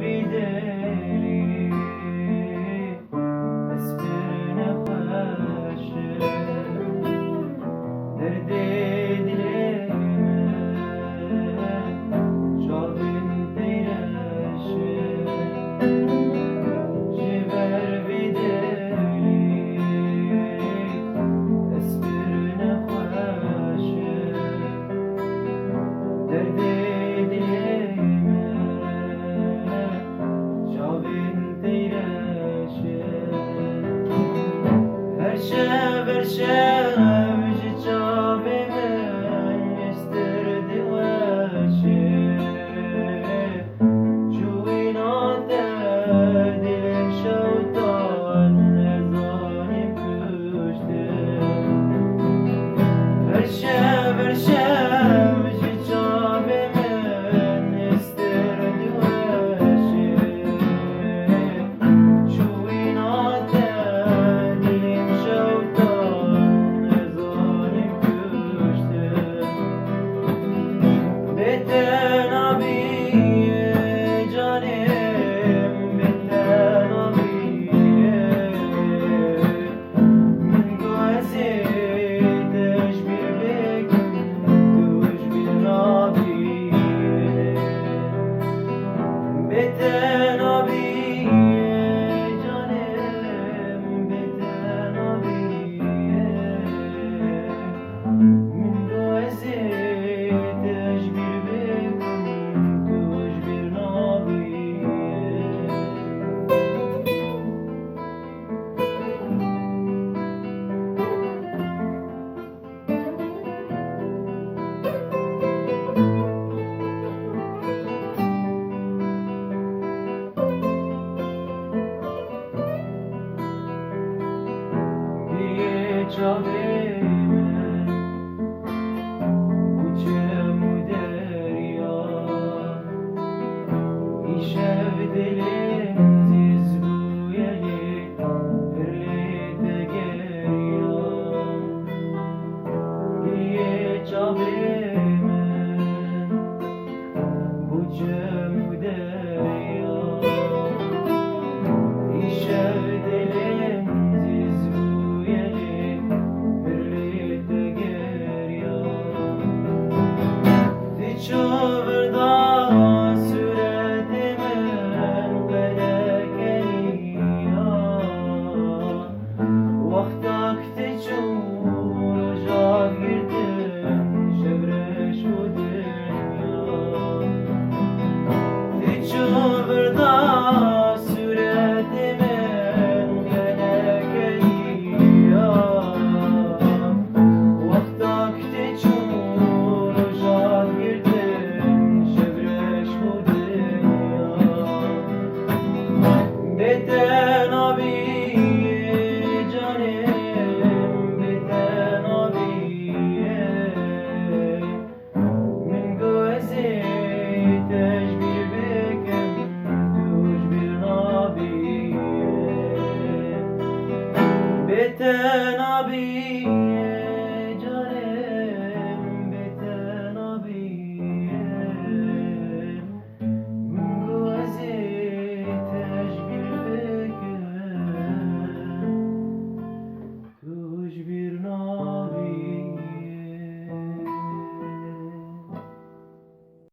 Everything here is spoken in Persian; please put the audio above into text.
بدلی اسبر نخواشه درد دلمه شابن دیرشه جبر بدلی اسبر نخواشه درد دلمه شابن دیرشه هر شب جابه من استرد واشه جوی نادر دلم شوطان نزانیم کشته هر شب جابه من استرد واشه جوی نادر دلم شوطان نزانیم کشته بتنابی جانم بتنابی من گوزیدش bir بکن دوش بنابی بتنابی جانم بتنابی من گوزیدش bir بکن دوش بنابی bir çabeme uçemu derya işev dilenziz bu yeli birlikte geliyor bir çabeme uçemu derya